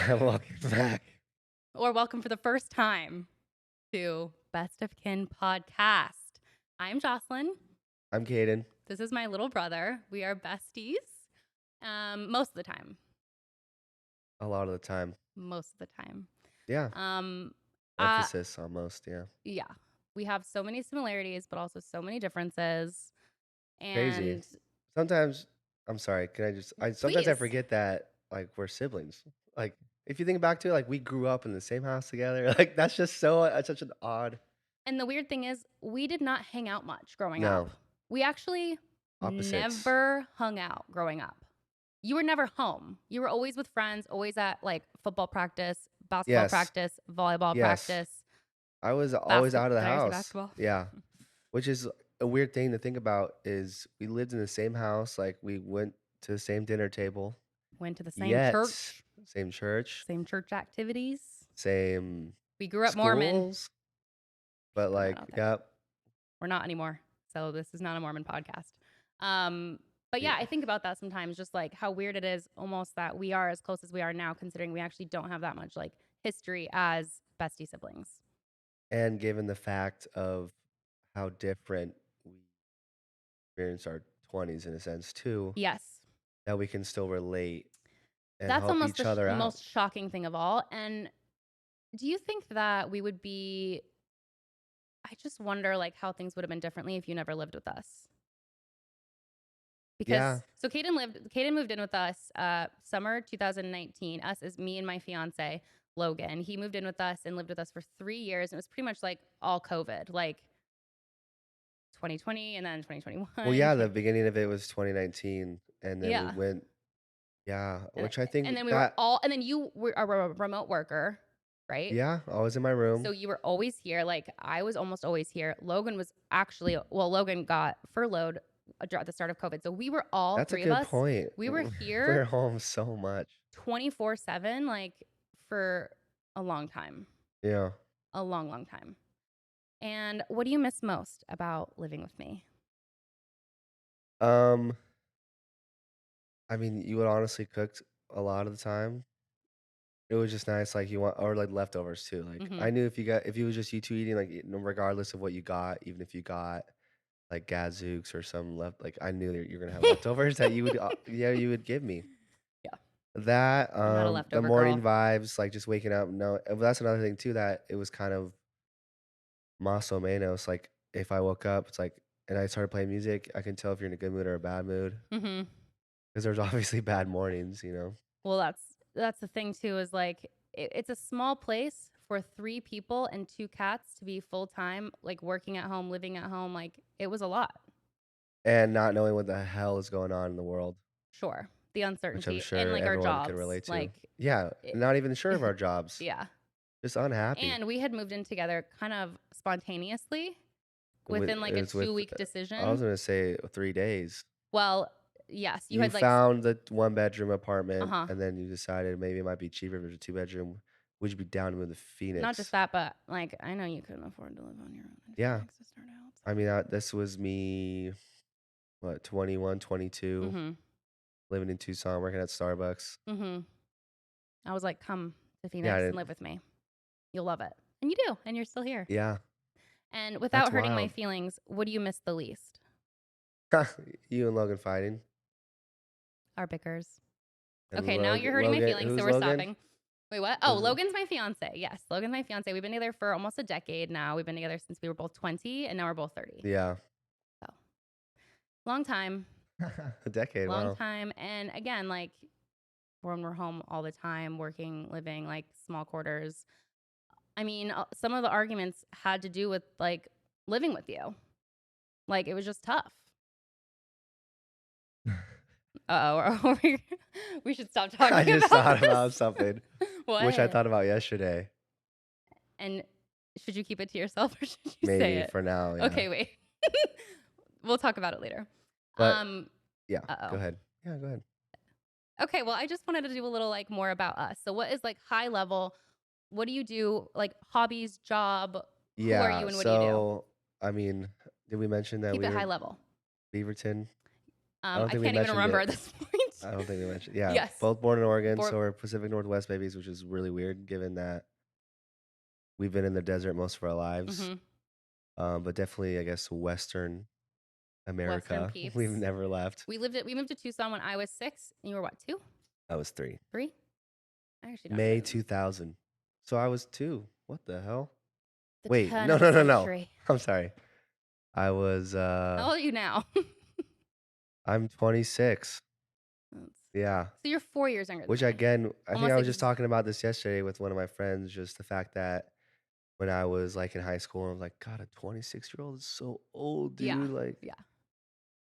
Welcome back. or welcome for the first time to Best of Kin podcast. I'm Joslyn. I'm Kadin. This is my little brother. We are besties most of the time. A lot of the time. Most of the time. Yeah. Um, Emphasis almost. Yeah. yeah, we have so many similarities, but also so many differences. Crazy. And Sometimes, I'm sorry. Sometimes I please. forget that like we're siblings. Like if you think back to it, like we grew up in the same house together. Like that's just such an odd. And the weird thing is, we did not hang out much growing up. No. We actually Opposites. never hung out growing up. You were never home. You were always with friends, always at like football practice, basketball Yes. practice, volleyball Yes. practice, I was always out of the Did I say house. basketball? Yeah. Which is a weird thing to think about is we lived in the same house, like we went to the same dinner table, Went to the same yet church, same church, same church activities. same We grew up Mormon. schools, but Just putting that like, out there. yep. We're not anymore. So this is not a Mormon podcast. But yeah, I think about that sometimes, just like how weird it is almost that we are as close as we are now, considering we actually don't have that much like history as bestie siblings. And given the fact of how different we experience our 20s in a sense too, Yes. that we can still relate and That's help almost each the other out. most shocking thing of all. And do you think that we would be, I just wonder like how things would have been differently if you never lived with us? Yeah, Because so Kaden moved in with us summer 2019. Us is me and my fiance, Logan. He moved in with us and lived with us for 3 years. And it was pretty much like all COVID, like 2020 and then 2021. well, yeah, the beginning of it was 2019, and then we Yeah. went, yeah, And, which I and think then we were that, all, and then you were a remote worker, right? yeah, I was in my room. So you were always here. Like I was almost always here. Logan was actually, well, Logan got furloughed at the start of COVID. So we were all That's a three of good us. point. We were We're here home so much. 24/7, like for a long time, Yeah. a long, long time. And what do you miss most about living with me? Um, I mean, you would honestly cooked a lot of the time. It was just nice, like you want, or like leftovers too. Like Mm-hmm. I knew if it was just you two eating, like regardless of what you got, even if you got like gadzooks or some left, like I knew that you're gonna have leftovers that you would, yeah, you would give me. Yeah, That, I'm not a the leftover morning girl. vibes, like just waking up. No, that's another thing too that it was kind of más o menos. Like if I woke up, it's like, and I started playing music, I can tell if you're in a good mood or a bad mood Mm-hmm. because there's obviously bad mornings, you know. Well, that's the thing too. Is like it's a small place for 3 people and 2 cats to be full time, like working at home, living at home. Like it was a lot. And not knowing what the hell is going on in the world, Sure, the which I'm uncertainty and sure like our everyone could jobs, relate to. like Yeah, it, not even sure of our jobs, yeah. just unhappy. And we had moved in together kind of spontaneously within It like a was with, 2 week I was decision. gonna say 3 days. Well, yes, you You had like, found the one-bedroom uh apartment, huh. and then you decided maybe it might be cheaper if it was a two-bedroom. Would you be down to move to Not just Phoenix? that, but like I know you couldn't afford to live on your own in Yeah, Phoenix to start out. I mean, this was me, what, 21, 22, Mm-hmm. living in Tucson, working at Starbucks. Mm-hmm. I was like, come to Yeah, I Phoenix and didn't. live with me. You'll love it. And you do, and you're still here. Yeah, And without that's hurting my wild. feelings, what do you miss the least? You and Logan fighting, Our bickers. and Okay, now you're hurting my feelings, so Who's we're Logan? stopping. Wait, what? Oh, Who's Logan's my fiance. Yes, Logan's my fiance. We've been together for almost a decade now. We've been together since we were both 20, and now we're both 30. yeah, So long time, a decade. long Wow. time. And again, like when we're home all the time, working, living, like small quarters. I mean, some of the arguments had to do with like living with you. Like it was just tough. Oh, we should stop I talking just about thought about this. something, which I What? thought about yesterday. And should you keep it to yourself or should you say Maybe it? for now, yeah. Okay, wait. We'll talk about it later. But Um, yeah, go uh-oh. ahead. Yeah, go ahead. Okay, well, I just wanted to do a little like more about us. So what is like high level? What do you do? Like hobbies, job, who are Yeah, you and what do you do? so I mean, did we mention that Keep we it were high level. Beaverton? I don't I think we can't even mentioned remember at it. this point. I don't think we mentioned. Yeah, Yes. both born in Oregon, Bor so we're Pacific Northwest babies, which is really weird given that we've been in the desert most of our lives. Mhm. But definitely, I guess, Western Western America. We've peeps. never left. We moved to Tucson when I was 6, and you were what, 2? I was 3. 3? I actually don't May even. 2000. So I was 2. What the hell? The Wait, turn no, of a no, no, no. century. I'm sorry. I was, How old are you now? I'm 26. That's- Yeah. so you're 4 years younger than Which me. again, I think Almost I was just talking about this yesterday with one of my friends, just the fact that when I was like in high school, I was like, God, a 26-year-old is so old, Yeah. dude. Yeah.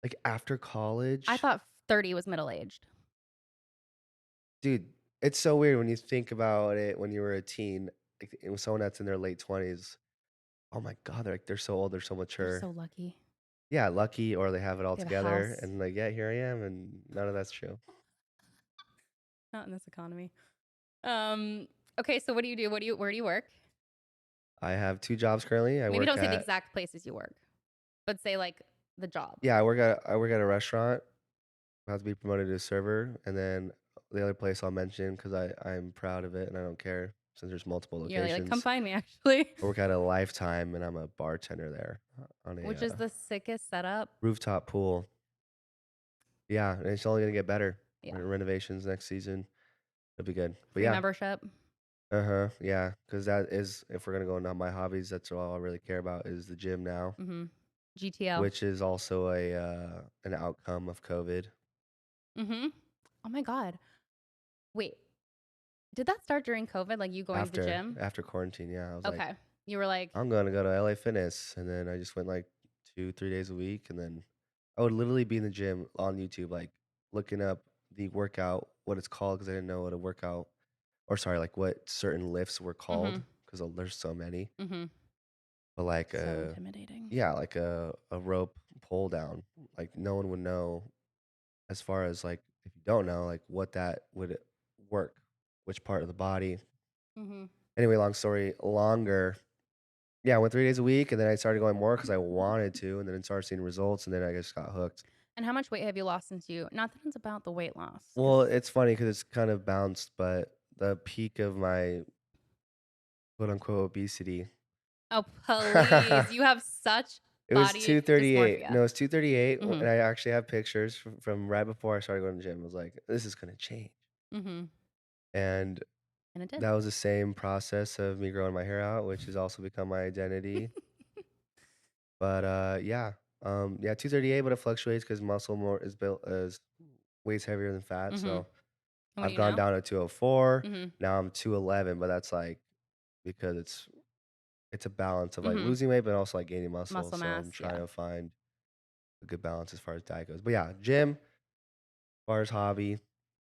Like after I college, thought 30 was middle-aged. dude, it's so weird when you think about it when you were a teen, like it was someone that's in their late 20s. Oh my God, they're so old, they're so They're so mature. lucky. Yeah, lucky or they have it all They have a together. house. And like, yeah, here I am, and none of that's true. Not in this economy. Um, okay, so what do you do? Where do you work? I have 2 jobs currently. I Maybe work don't say the at exact places you work, but say like the job. yeah, I work at a restaurant. About to be promoted to a server, and then the other place I'll mention because I'm proud of it and I don't care since there's multiple You're like, come locations. find me actually. I work at a Lifetime, and I'm a bartender there on a Which is the sickest setup. rooftop pool. Yeah, and it's only gonna get better. Yeah. Renovations next season, it'll be good. But Free yeah, membership. yeah, because that is if we're gonna go into my hobbies, that's all I really care about is the gym now, Mm-hmm. GTL. which is also a an outcome of COVID. Mm-hmm. Oh my God. Wait, did that start during COVID? Like you going to the gym? After quarantine, yeah, I was like, Okay. You were like, I'm gonna go to LA Fitness, and then I just went like 2, 3 days a week, and then I would literally be in the gym on YouTube, like looking up the workout, what it's called, because I didn't know what a workout, or sorry, like what certain lifts were mm-hmm. called, because there's so many. Mm-hmm. But like So intimidating. yeah, like a rope pull down, like no one would know as far as like if you don't know like what that would work, which part of the body. Mm-hmm. Anyway, long story longer. Yeah, I went 3 days a week, and then I started going more because I wanted to, and then started seeing results, and then I just got hooked. And how much weight have you lost since you? Not that it's about the weight loss, Well, because it's funny because it's kind of bounced, but the peak of my quote unquote obesity, oh please, it you have such was body 238. dysmorphia. No, it's 238, Mm-hmm. and I actually have pictures from right before I started going to the gym. I was like, this is gonna change, Mm-hmm. and And it did. that was the same process of me growing my hair out, which has also become my identity. But yeah, yeah, 238, but it fluctuates because muscle more is built as weights heavier than fat, Mm-hmm. so. And what are I've you gone now? down to 204. Mm-hmm. Now I'm 211, but that's like because it's a balance of like Mm-hmm. losing weight, but also like gaining muscle. Muscle So mass. I'm trying Yeah. to find a good balance as far as diet goes. But yeah, gym, as far as hobby,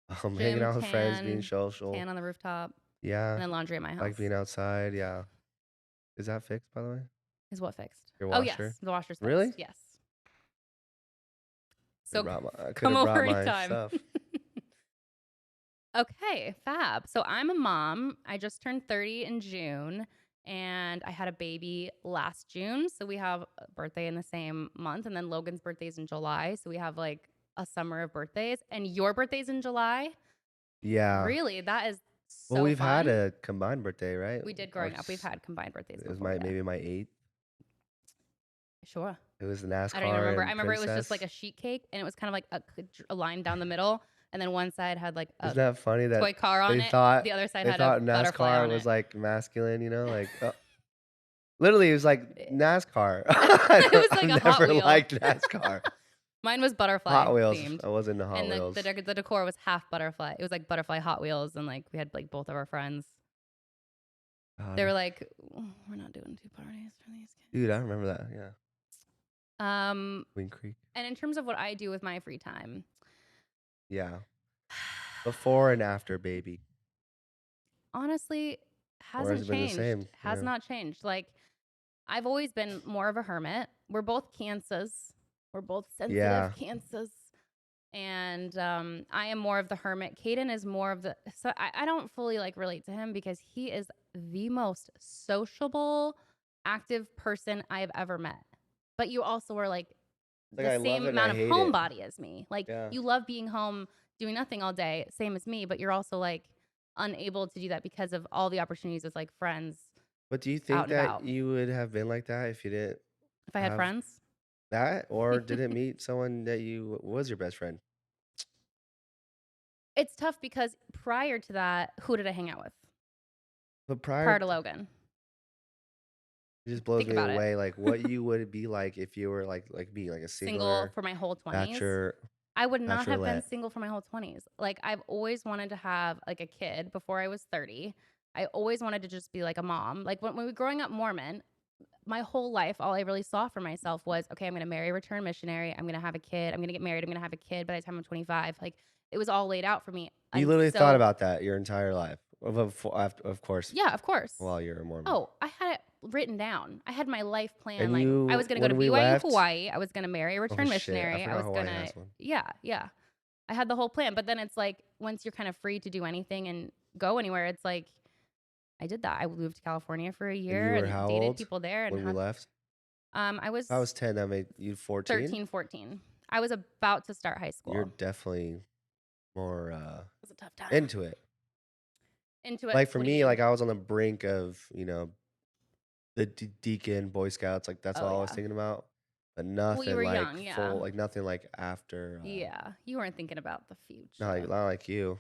hanging Gym, out with friends, being tan social. on the rooftop, Yeah, and then laundry at my like house. being outside. Yeah, is that fixed by the way? Is what fixed? Your Oh yes, washer? the washer's Really? fixed. Yes. So I could come have over brought my anytime. stuff. Okay, fab. So I'm a mom. I just turned 30 in June and I had a baby last June. So we have a birthday in the same month. And then Logan's birthday's in July. So we have like a summer of birthdays. And your birthday's in July? Yeah. Really? That is Well, so we've had fun. a combined birthday, right? We did Our growing up. We've had combined birthdays it was before. my Yeah. maybe my eighth. Sure. It was I don't even NASCAR remember. I and remember it was just like Princess. a sheet cake and it was kind of like a line down the middle. And then one side had like a Isn't that funny that toy car on they it. thought The other side they had a thought butterfly NASCAR on was, it. like, masculine, like, literally, it was like NASCAR. It was like a I've Hot never Wheel. liked NASCAR. Mine was butterfly Hot Wheels, themed. I was into Hot And Wheels. the decor was half butterfly. It was like butterfly Hot Wheels and like we had like both of our friends. They God. were like, "Oh, we're not doing two parties for these Dude, kids." I remember that, yeah. Queen Creek. And in terms of what I do with my free time, Yeah. Before and after baby. honestly, Or has hasn't it been the changed. same? Has Yeah. not changed. Like I've always been more of a hermit. We're both cancers. We're both sensitive Yeah. cancers. And I am more of the hermit. Kadin is more of the. So I don't fully like relate to him because he is the most sociable, active person I have ever met. But you also are like Like, the I love same it and I amount of hate it. homebody as me. Like, Yeah. you love being home doing nothing all day, same as me, but you're also, like, unable to do that because of all the opportunities with, like, friends But do you out think and that about. you would have been like that if you didn't If I had have friends, that, or didn't meet someone that you was your best friend? it's tough because prior to that, who did I hang out with? But Prior to Logan. it just blows Think me about it. away, like, what you would be like if you were like me, like a Single singular for my whole 20s. bachelor I would not have been bachelorette. single for my whole 20s. Like, I've always wanted to have, like, a kid before I was 30. I always wanted to just be, like, a mom. Like, when we were growing up Mormon, my whole life, all I really saw for myself was, okay, I'm gonna marry a return missionary. I'm gonna have a kid. I'm gonna get married. I'm gonna have a kid by the time I'm 25. Like, it was all laid out for me. You And literally thought so, about that your entire life, of course, yeah, of course. while you're a Mormon. Oh, I had it written down. I had my life plan. And Like, I was you gonna go to when we BYU left Hawaii. I was gonna marry a oh, return shit, I missionary. I forgot was Hawaii gonna, has one. yeah, yeah. I had the whole plan. But then it's like, once you're kind of free to do anything and go anywhere, it's like, I did that. I moved to California for a And year you were and how dated old people there and when we had, left? I If I was was 10, that made you 14? 13, 14. I was about to start high You're school. definitely more, It was a tough time. into it. Into it. Like, for What do you me, mean? like, I was on the brink of, the deacon, Boy Scouts, like, that's Oh, all I was yeah. thinking about, but Well, you nothing, were like, young. Yeah. full like, nothing, like, after, Yeah. You weren't thinking about the future. not like you.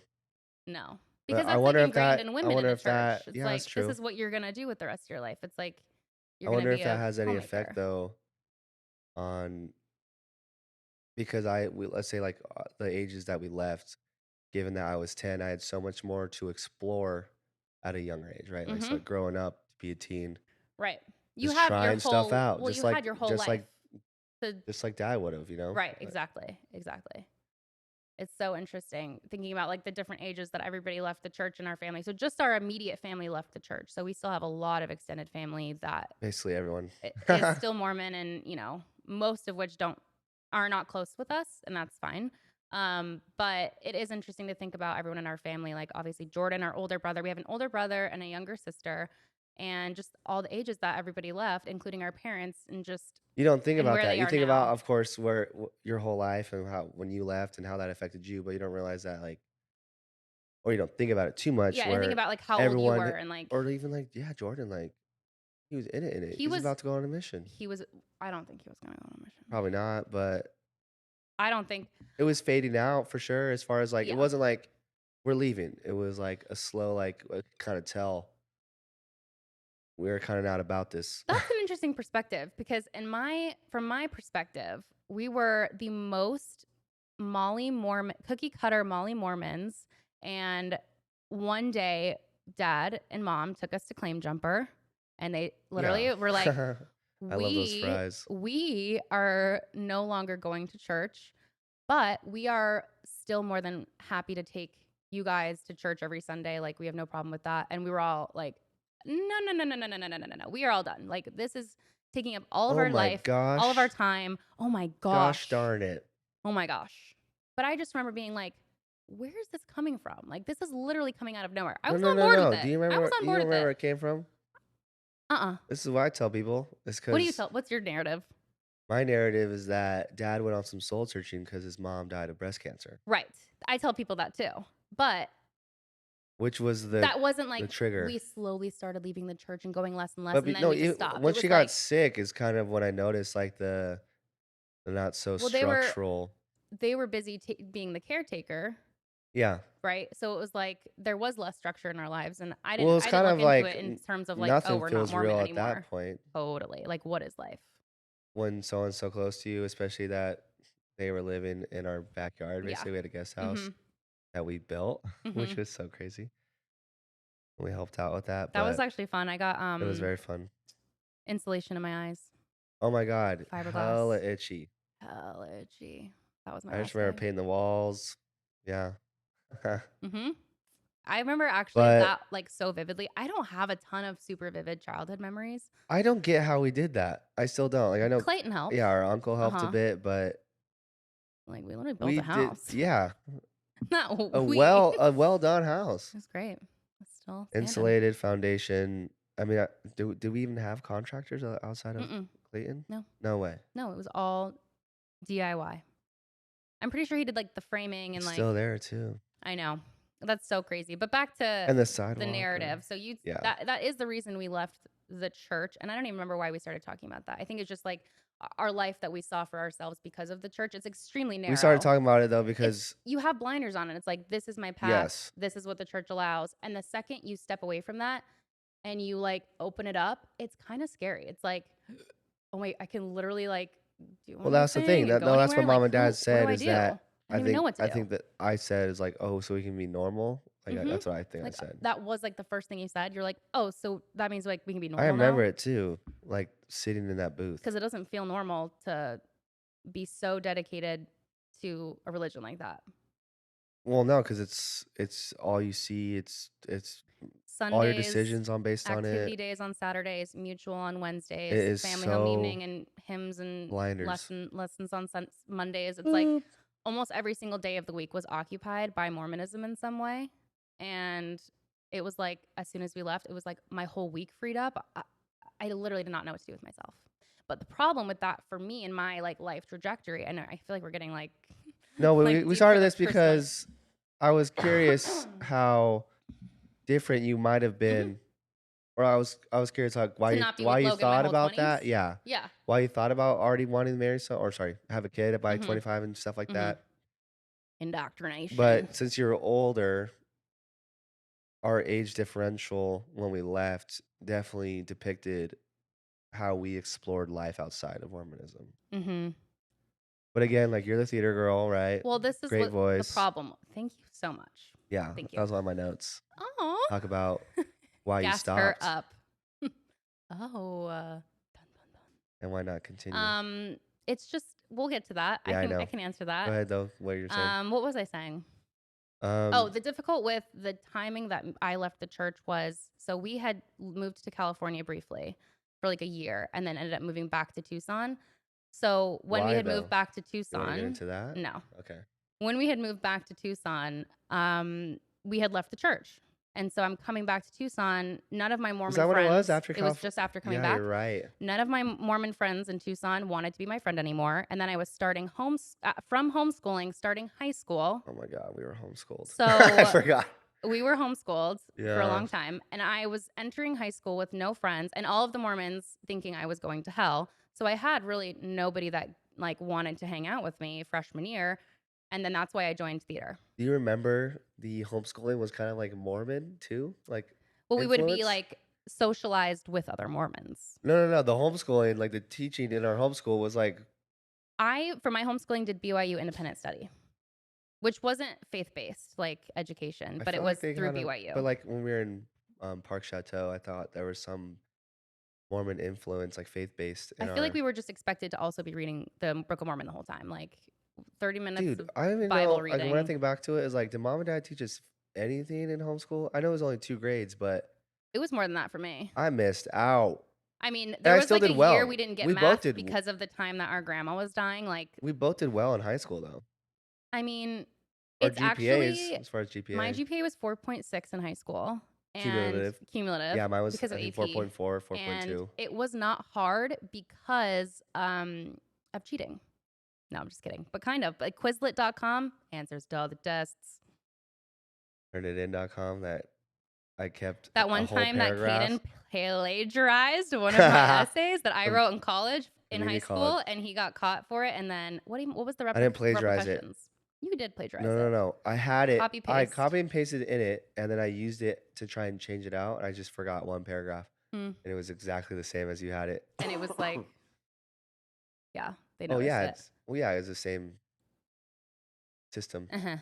No. But Because that's like ingrained in I women in wonder the if church. that It's yeah, that's like, this true. is what you're going to do with the rest of your life. It's like, I you're going to wonder be if that a has any effect, homemaker. though, on because let's say, like, the ages that we left, given that I was 10, I had so much more to explore at a younger age, right? Like, so, Mm-hmm. like, growing up to be a teen, Right. You just have your trying stuff whole, out, well, you had your whole just life like to, just like dad would've, right. Like, Exactly. Exactly. It's so interesting thinking about like the different ages that everybody left the church in our family. So just our immediate family left the church. So we still have a lot of extended family that basically everyone. is still Mormon, and most of which don't are not close with us, and that's fine. But it is interesting to think about everyone in our family. Like, obviously Jordan, our older brother, we have an older brother and a younger sister, and just all the ages that everybody left, including our parents, and just You don't think and about where that. they You are think about, now. of course, where your whole life and how when you left and how that affected you, but you don't realize that, like, or you don't think about it too much Yeah, and think where about like how old you were, everyone and like or even, like, yeah, Jordan, like, he was in it. he He was was about to go on a mission. he was. I don't think he was going to go on a mission. Probably not, but I don't think. it was fading out for sure as far as, like, it Yeah, wasn't like, "We're leaving." It was, like, a slow, like, kinda tell, "We're kinda not about this." that's an interesting perspective because from my perspective, we were the most Molly Mormon cookie cutter Molly Mormons, and one day dad and mom took us to Claim Jumper, and they Yeah. literally were like, I love those "We fries. we are no longer going to church, but we are still more than happy to take you guys to church every Sunday. Like, we have no problem with that." And we were all like, "No, no, no, no, no, no, no, no, no, no, no. We are all done. Like, this is taking up all of Oh our my life, all of our gosh. time. Oh my Gosh gosh. darn it. Oh my gosh." But I just remember being like, where is this coming from? Like, this is literally coming out of nowhere. I No, was no, on no, board with no. it. I was on You board don't with remember it. where it came from? Uh-uh. This is what I tell people. It's What do you because tell? What's your narrative? my narrative is that dad went on some soul searching because his mom died of breast cancer, Right. I tell people that too. But which was that wasn't the like trigger. we slowly started leaving the church and going less and less, But and then no, we just stopped. It once she was got like, sick is kind of when I noticed, like, the not so well, structural. they were busy being the caretaker, Yeah. right? So it was like there was less structure in our lives, and Well, it's I didn't kind look of into like it in terms of like, oh, nothing we're not feels Mormon real at that anymore. point Totally. Like, what is life? when someone's so close to you, especially that they were living in our backyard. Yeah. Basically, we had a guest house Mhm. that we built, which Mhm. was so crazy. We helped out with that, That was but actually fun. I got it was very fun. insulation in my eyes, Oh my god, hella fiberglass. itchy. Allergy. That was my I just last remember day. painting the walls. Yeah. Mhm. I remember actually But that like so vividly. I don't have a ton of super vivid childhood memories. I don't get how we did that. I still don't. Like, I know Clayton helped. yeah, our uncle helped a Uh-huh. bit, but Like, we literally built we a did house. yeah, Not we. a well done house. It's great. It's still standing. Insulated foundation. I mean, do we even have contractors outside of Mm-mm. Clayton? No. No way. No, it was all DIY. I'm pretty sure he did like the framing and It's like still there too. I know. That's so crazy. But back to And the the sidewalk narrative. So you yeah. that is the reason we left the church, and I don't even remember why we started talking about that. I think it's just like our life that we saw for ourselves because of the church. It's extremely We started narrow. talking about it though It's because you have blinders on, and it's like this is my path. yes. This is what the church allows. And the second you step away from that and you like open it up, it's kind of scary. It's like, oh wait, I can literally like do Well, that's the thing. anything and That go no, that's what anywhere. mom Like and dad who? What do said I is do? I that don't even know what to I do. think that I said is like, "Oh, so we can be normal?" Like, Mhm. that's what I think I Like, said. that was, like, the first thing you said. You're like, "Oh, so that means, like, we can be I normal remember now? it too, like, sitting in that booth. Because it doesn't feel normal to be so dedicated to a religion like that. Well, no, because it's all you see, it's all your Sundays, decisions on based on activity it. days on Saturdays, mutual on It Wednesdays, is family home so evening, and hymns and blinders. lessons on Mondays. It's like Boop. almost every single day of the week was occupied by Mormonism in some way, and it was like as soon as we left, it was like my whole week freed up. I literally did not know what to do with myself. But the problem with that for me in my like life trajectory, and I feel like we're getting like No, we like we deep for started the this Christian like because I was curious mhm. how different you might have been, or I was curious, like, To not be why with you Logan my thought whole about that? 20s. Yeah. Yeah. Why you thought about already wanting to marry or sorry, have a kid by Mhm. 25 and stuff like Mhm. that. Indoctrination. But since you're older, our age differential when we left definitely depicted how we explored life outside of Mormonism. Mhm. But again, like, you're the theater girl, right? Well, this is Great what the voice. problem. Thank you so much. Yeah, Thank that you. was on my notes. Oh. Talk about why you Gas her stopped up. Oh. Dun, dun, dun. and why not continue. It's just we'll get to that. Yeah, I I know. can answer Go that. ahead though. What you're saying. What was I saying? Oh, Um, the difficult with the timing that I left the church was so we had moved to California briefly for like a year and then ended up moving back to Tucson. So when we why had moved though? back to You want to get Tucson, into that? no, Okay. when we had moved back to Tucson, we had left the church. And so I'm coming back to Tucson. None of my Was Mormon that what it was friends, after it was California? just after coming Yeah, you're back. right. None of my Mormon friends in Tucson wanted to be my friend anymore. And then I was starting from homeschooling, starting high school. Oh my God, we were homeschooled. I So forgot. we were homeschooled for a Yeah. long time. And I was entering high school with no friends and all of the Mormons thinking I was going to hell. So I had really nobody that like wanted to hang out with me freshman year. And then that's why I joined theater. Do you remember the homeschooling was kind of like Mormon too? Like Well, we would be influence? like socialized with other Mormons. No, no, no. The homeschooling, like the teaching in our homeschool was like, I, for my homeschooling, did BYU independent study, which wasn't faith based like education, I but it felt like was they through kind of, but BYU. like when we were in Park Chateau, I thought there was some Mormon influence, like faith based I in feel like our. we were just expected to also be reading the Book of Mormon the whole time, like 30 minutes Dude, of I don't even Bible know. Like when I reading. think back to it, is like, did mom and dad teach us anything in homeschool? I know it was only 2 grades, but It was more than that for me. I missed out, I mean, and there I was still like did a year we well. didn't get We both math did. because of the time that our grandma was dying. Like, We both did well in high school, though. I mean, Our it's GPAs, actually as far as my GPA, GPA was 4.6 in high school and cumulative. cumulative Yeah, mine was because of I think AP. 4.4, And 4.2. it was not hard because of cheating. No, I'm just kidding. But kind of. Like Quizlet.com answers to all the tests. Turnitin.com that I kept That a one whole time that paragraph Caden plagiarized one of my essays that I from wrote in college, in high community college. school, and he got caught for it. And then what was the I didn't plagiarize it. repercussions? You did No, plagiarize no, it. no. I had it. Copy I paste. copy and pasted in it, and then I used it to try and change it out. And I just forgot one paragraph, Hmm. and it was exactly the same as you had it. And it was like, yeah, they Oh noticed yeah, it. it's well yeah, it's the same system. Uh-huh.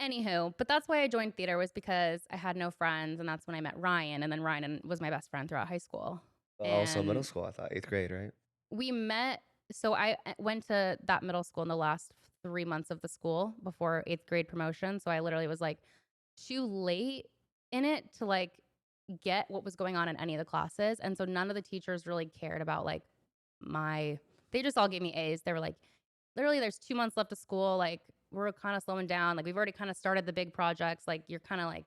Anywho, but that's why I joined theater was because I had no friends, and that's when I met Ryan, and then Ryan was my best friend throughout high school. Also middle And school, I thought 8th grade, right? we met. So I went to that middle school in the last 3 months of the school before eighth grade promotion. So I literally was like too late in it to like get what was going on in any of the classes. And so none of the teachers really cared about like my, they just all gave me A's. They were like, literally, there's 2 months left of school. Like, we're kind of slowing down. Like, we've already kind of started the big projects. Like, you're kind of like,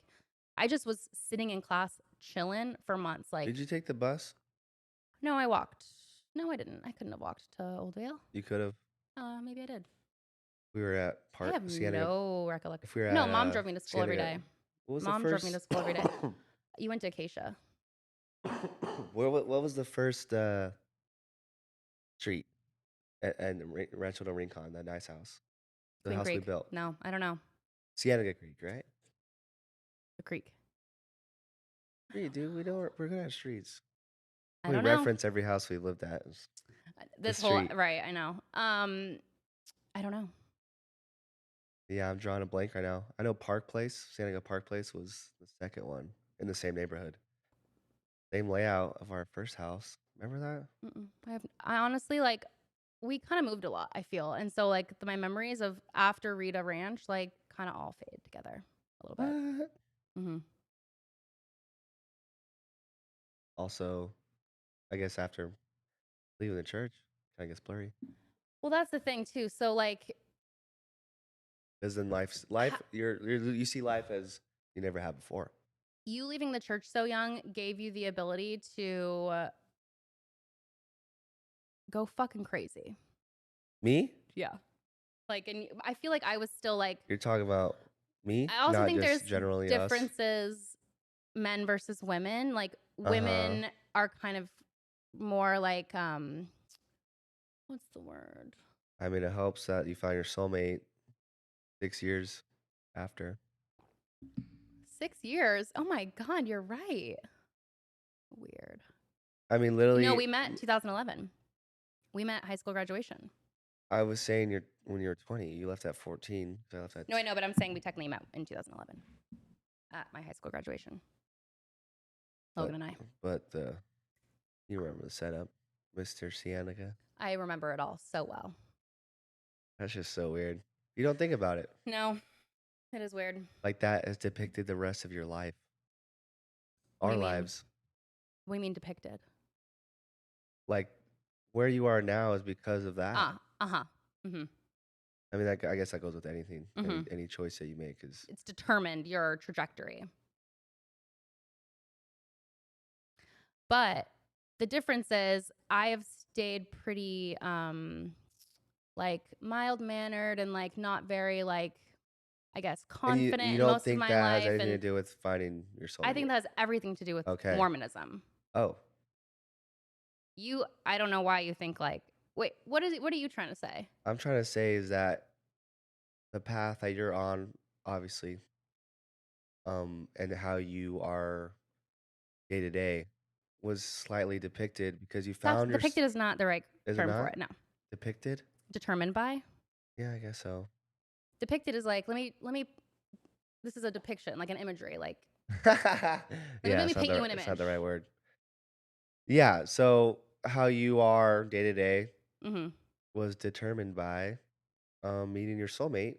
I just was sitting in class chilling for months. Like, Did you take the bus? no, I walked. No, I didn't. I couldn't have walked to Old Vale. You could have. Maybe I did. We were at I have Cienega. no recollection. If we were No, at mom drove me to school every Cienega, day. what was the Mom drove me first? to school every day. You went to Acacia. What was the first street and Rancho Del Rincon, that nice house, the Queen house we Creek. built? No, I don't know. Cienega Creek, right? The creek. Street, dude. We're good at streets. I We don't know. reference every house we lived at. It's the This whole street. right, I know. I don't know. Yeah, I'm drawing a blank right now. I know Park Place, Cienega Park Place was the second one in the same neighborhood. Same layout of our first house. Remember that? I honestly like we kind of moved a lot, I feel. And so like my memories of after Rita Ranch like kind of all fade together a little bit. What? Hmm. Also, I guess after leaving the church, kind of gets blurry. Well, that's the thing too. So like Because then ha- you see life as you never had before. you leaving the church so young gave you the ability to go fucking crazy. Me? Yeah. Like, and I feel like I was still like, You're talking about me, I also not think just there's generally us. differences men versus women. Like, Uh huh. women are kind of more like, what's the word? I mean, it helps that you find your soulmate 6 years after. 6 years. Oh my God, you're right. Weird. I mean, No, literally, we met 2011. We met high school graduation. I was saying when you were 20, you left at 14. So I left at No, I know, but I'm saying we technically met in 2011 at my high school graduation. but Logan and I. but you remember the setup, Mr. Cienega. I remember it all so well. That's just so weird. You don't think about it. No, it is weird. Like that has depicted the rest of your life, What do our you mean? lives. What do you mean depicted? Like where you are now is because of that. Uh-huh. Mm-hmm. I mean, I guess that goes with anything. Mm-hmm. Any choice that you make is. It's determined your trajectory. But the difference is I have stayed pretty like mild mannered and like not very like I guess And you confident in don't most of think my that has life, anything to and do with finding your I think soulmate? that has everything to do with Okay. Mormonism. Oh, I don't know why you think like wait, what are you trying to say? I'm trying to say is that the path that you're on, obviously, and how you are day to day was slightly depicted because you That's found depicted is not the right is it term for not it. No. depicted? Determined by? Yeah, I guess so. Depicted is like let me this is a depiction, like an imagery, like Yeah, let me paint you an it's not image. the right word. Yeah, so how you are day to day Hmm. was determined by meeting your soulmate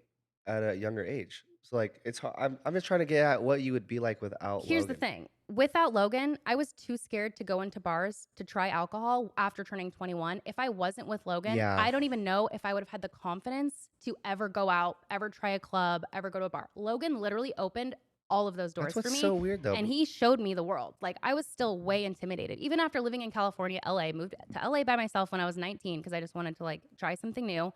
at a younger age. So like it's hard. I'm just trying to get at what you would be like without Here's the Logan. thing. Without Logan, I was too scared to go into bars to try alcohol after turning 21. If I wasn't with Logan, Yeah, I don't even know if I would have had the confidence to ever go out, ever try a club, ever go to a bar. Logan literally opened all of those that's doors for what's me so weird though. and he showed me the world. Like I was still way intimidated. Even after living in California, LA, moved to LA by myself when I was 19 because I just wanted to like try something new.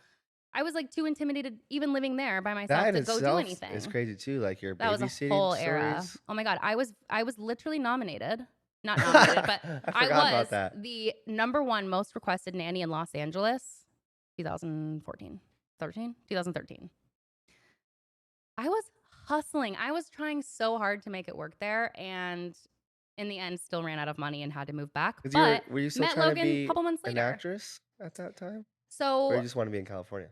I was like too intimidated even living there by myself That in to go do itself is anything. crazy too. Like your That was a babysitting whole era. stories. Oh my God. I was literally nominated. Not nominated, but I I forgot was about that. the number one most requested nanny in Los Angeles, 2014, 2013. I was hustling. I was trying so hard to make it work there, and in the end, still ran out of money and had to move back. Because But were you still met trying to Logan a be couple months an later. actress at that time, or you So just want to be in California?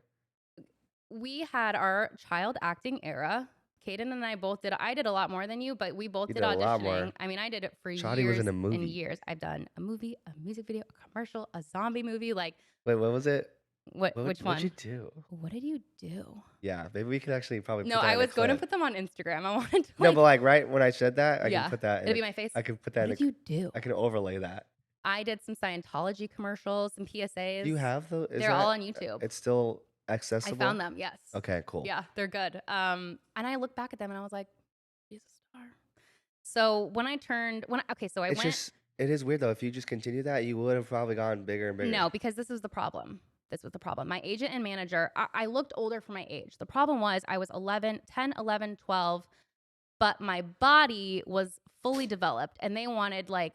we had our child acting era. Kadin and I both did. I did a lot more than you, but we both You did did a lot auditioning. more. I mean, I did it for Shotty was in years a and movie. years. I've done a movie, a music video, a commercial, a zombie movie. Like, Wait, what was it? which What'd you one? do? What did you do? Yeah, maybe we could actually probably No, put that I in a was going to clip. put them on Instagram. I wanted to No, but like, like right when I said that, I can yeah, put that in it'd be my face. I can put What that in did you do? I can overlay that. I did some Scientology commercials, some Do PSAs. you have the is They're all that on YouTube. it's still I accessible? found them. Yes. Okay, cool. Yeah, they're good. And I look back at them and I was like, she's a star. So when I turned, okay, so I It's went, just it is weird though. If you just continue that, you would have probably gone bigger and bigger. no, because this was the problem. this was the problem. My agent and manager, I looked older for my age. The problem was I was 11, 10, 11, 12, but my body was fully developed and they wanted like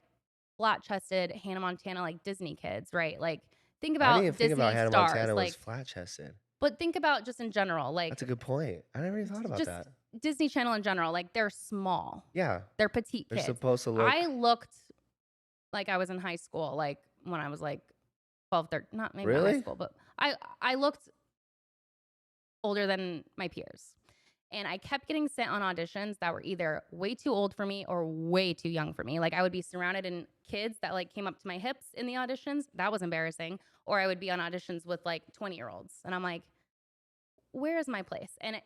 flat chested Hannah Montana, like Disney kids, right? Like think I didn't even about think about Disney Hannah stars, Montana was like, flat chested. but think about just in general, That's like a good point. I never even thought about just that. Disney Channel in general, like they're small, Yeah, they're petite they're kids. supposed to I look. looked like I was in high school, like when I was like 12, 13, not maybe not high Really? school, but I looked older than my peers. And I kept getting sent on auditions that were either way too old for me or way too young for me. Like I would be surrounded in kids that like came up to my hips in the auditions. That was embarrassing. Or I would be on auditions with like 20-year-olds. And I'm like, where is my place? And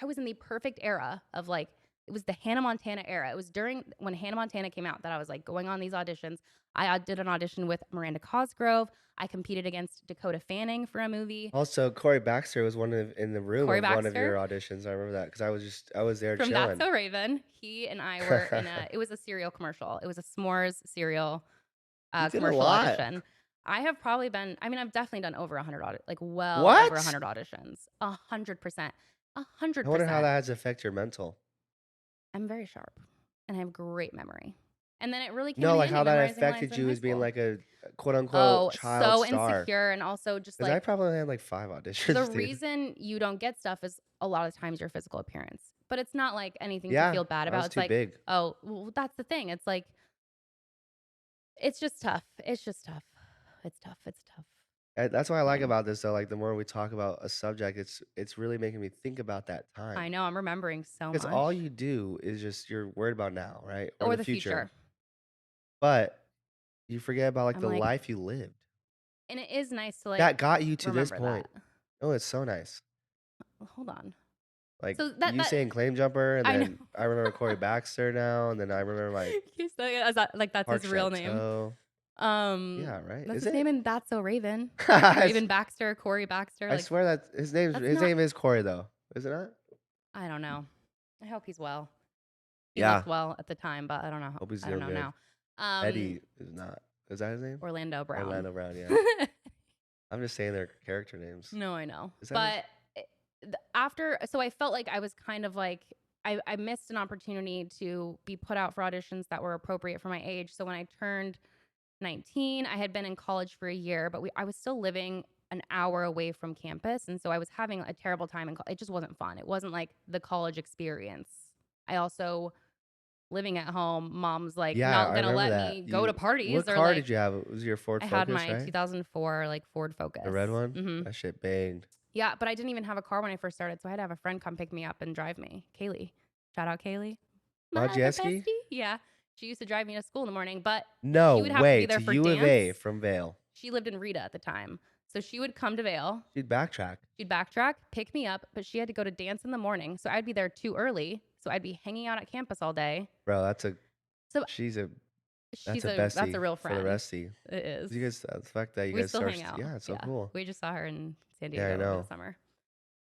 I was in the perfect era of like, it was the Hannah Montana era. It was during when Hannah Montana came out that I was like going on these auditions. I did an audition with Miranda Cosgrove. I competed against Dakota Fanning for a movie. Also, Corey Baxter was in the room Corey of one of your Baxter auditions. I remember that because I was there from That's chilling. So Raven. He and I were in it was a cereal commercial. It was a s'mores cereal You did a commercial lot. audition. I have probably been, I mean, I've definitely done over 100 like well over What? 100 auditions. 100%. I wonder how 100%. that has affect your mental. I'm very sharp and I have great memory. And then it really came No, in like handy how that memorizing lines affected in you high as being school. like a quote unquote Oh, child so star. insecure. And also just Because I like probably had like 5 the auditions, dude. reason you don't get stuff is a lot of times your physical appearance. But it's not like anything to Yeah, feel bad I about. was It's too like, big. oh, well, that's the thing. It's like, it's just tough. It's just tough. It's tough. It's tough. That's what I like Yeah. about this though. Like the more we talk about a subject, it's really making me think about that I time. know. I'm remembering so Because all much. you do is just you're worried about now, right? Or Or the the future. future. But you forget about like I'm the like, life you lived. and it is nice to like That got you to this remember point. that. Oh, it's so nice. Hold on. Like So you that saying claim jumper, and I know. then I remember Corey Baxter now, and then I remember like He's like that's Park his real name. Chateau. Yeah, right. That's Is his name it? and That's So Raven. I Raven Baxter, Corey Baxter. Like swear that that's his not. name is Corey though. Is it not? I don't know. I hope he's well. He Yeah. looked well at the time, but I don't know. Hope he's I don't doing know good. now. Um, Eddie is not. Is that his name? Orlando Brown. Orlando Brown. Yeah. I'm just saying their character names. No, I know. Is that his? But after, so I felt like I was kind of like, I missed an opportunity to be put out for auditions that were appropriate for my age. So when I turned 19, I had been in college for a year, but I was still living an hour away from campus. And so I was having a terrible time in college. It just wasn't fun. It wasn't like the college experience. I also, living at home, mom's like Yeah, not I gonna remember let that. me go to You what parties or car like did you have? It was your Ford I had Focus, my right? 2004 like Ford The Focus. red one? hmm That shit banged. Yeah, but I didn't even have a car when I first started, so I had to have a friend come pick me up and drive me. Kaylee. Shout out Kaylee. My other Majeski? bestie. Yeah. She used to drive me to school in the morning, but No she would have to be way. there To for U of dance. A from Vale. She lived in Rita at the time. So she would come to Vale. She'd backtrack. She'd backtrack, pick me up, but she had to go to dance in the morning. So I'd be there too early. So I'd be hanging out at campus all day. Bro, So she's a that's she's a that's a bestie real for the friend. restie. It is. You guys the fact that you We guys still start hang out. yeah, it's so Yeah. cool. We just saw her in San Yeah, I Diego over the know. summer.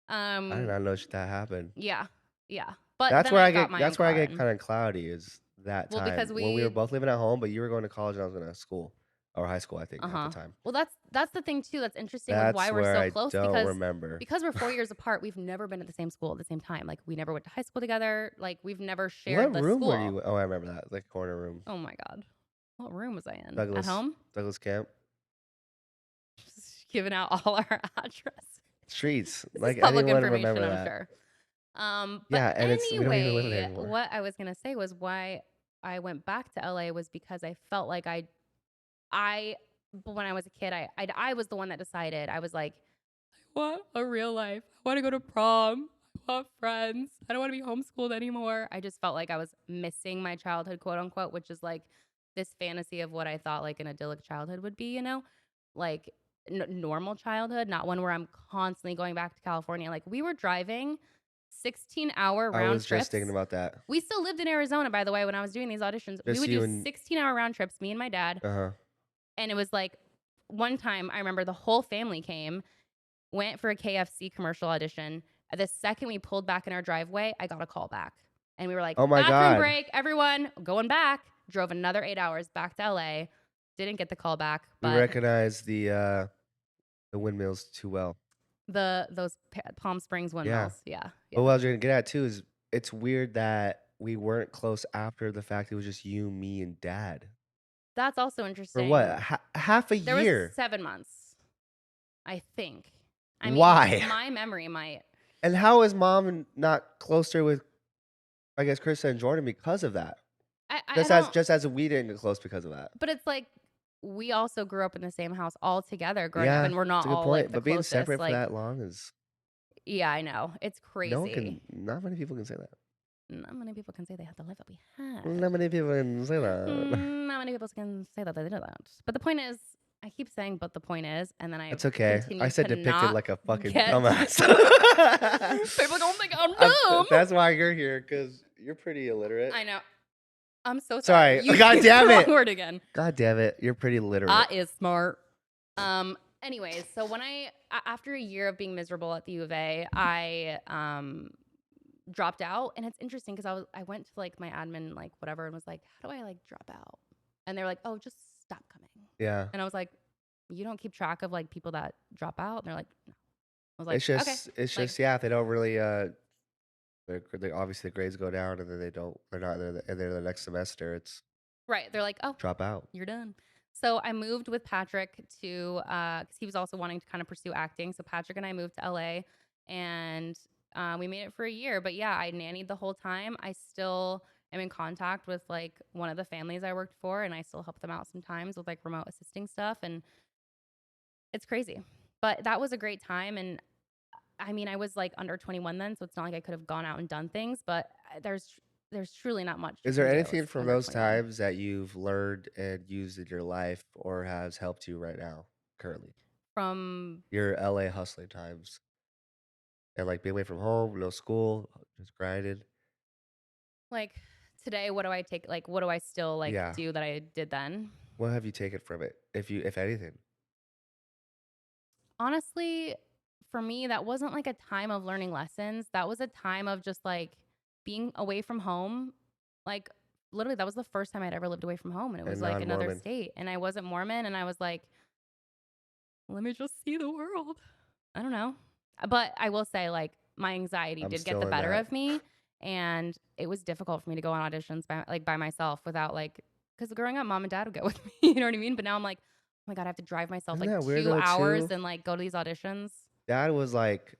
I did not know that happened. Yeah. Yeah. But then I got my own That's where I car get and kind of cloudy is that well, time because when we were we both living at home, but you were going to college and I was going to school or high school, I think, at the uh-huh. time. Well, that's the thing too that's interesting with why That's we're where so I close don't remember. because we're 4 years apart, we've never been at the same school at the same time. Like we never went to high school together. Like we've never shared What the room were school. you? Oh, I remember that. Like corner room. Oh my god. What room was I in? At Douglas home? Douglas Camp. Just giving out all our address. Streets. This is Like public anyone would information, remember I'm that. sure. But Yeah, and it's we don't even live there anyway, anymore. what I was gonna say was why I went back to LA was because I felt like I but when I was a kid, I was the one that decided. I was like, I want a real life. I want to go to prom. I want friends. I don't want to be homeschooled anymore. I just felt like I was missing my childhood, quote unquote, which is like this fantasy of what I thought like an idyllic childhood would be, like normal childhood, not one where I'm constantly going back to California. Like we were driving 16-hour I round was just trips. thinking about that. We still lived in Arizona, by the way, when I was doing these auditions. We Just would you do and 16-hour round trips, me and my dad. uh-huh. And it was like one time I remember the whole family came, went for a KFC commercial audition. The second we pulled back in our driveway, I got a call back. And we were like, Oh my bathroom God. break, everyone, going back. Drove another 8 hours back to LA. Didn't get the call back. We But recognize the the windmills too well. Those Palm Springs Yeah. windmills. Yeah, But yeah. what I was gonna get at too is it's weird that we weren't close after the fact it was just you, me, and dad. That's also For what? interesting. Half a There was year. 7 months, I think. I mean, Why? my memory might. And how is mom not closer with, I guess, Krista and Jordan because of that? I don't. Just as we didn't get close because of that. But it's like we also grew up in the same house all together growing up, Yeah, and we're it's not a good all like point. the But being closest. separate for Like, that long is yeah, I know it's crazy. not many people can say that. Not many people can say they had the life that we had. Not many people can say that. Not many people can say that they did that. But the point is, I keep saying, but the point is, and then I That's okay. I continue said to depicted not like a fucking get to dumbass. the point. People don't think I'm dumb. That's why you're here, because you're pretty illiterate. I know. I'm so sorry. Sorry. You God used damn the wrong it. word again. God damn it. You're pretty literate. I is smart. Anyways, so when after a year of being miserable at the U of A, I dropped out, and it's interesting because I went to like my admin like whatever and was like, how do I like drop out? And they're like, oh, just stop coming. Yeah. And I was like, you don't keep track of like people that drop out? And they're like, no. I was like, okay. It's Like, just, yeah, they don't really, they obviously the grades go down and then they're not there, and then the next semester it's right. They're like, oh, drop out. you're done. So I moved with Patrick to because he was also wanting to kind of pursue acting. So Patrick and I moved to LA, and we made it for a year. But yeah, I nannied the whole time. I still am in contact with like one of the families I worked for, and I still help them out sometimes with like remote assisting stuff, and it's crazy. But that was a great time, and I mean, I was like under 21 then, so it's not like I could have gone out and done things. But there's truly not much you Is there can do anything as from under those 21. times that you've learned and used in your life or has helped you right now, currently? From Your LA hustling times and like being away from home, no school, just grinded. like today, what do I take? Like, what do I still like Yeah. do that I did then? What have you taken from it, if anything? Honestly, for me, that wasn't like a time of learning lessons. That was a time of just like being away from home. Like, literally, that was the first time I'd ever lived away from home. And it was And like another non-Mormon. state. And I wasn't Mormon. And I was like, let me just see the world. I don't know. But I will say, like, my anxiety I'm did get still the in better that. of me. And it was difficult for me to go on auditions by myself without like, because growing up, mom and dad would go with me. You know what I mean? But now I'm like, oh my God, I have to drive myself Isn't like that weird 2 though hours too? and like go to these auditions. Dad was like,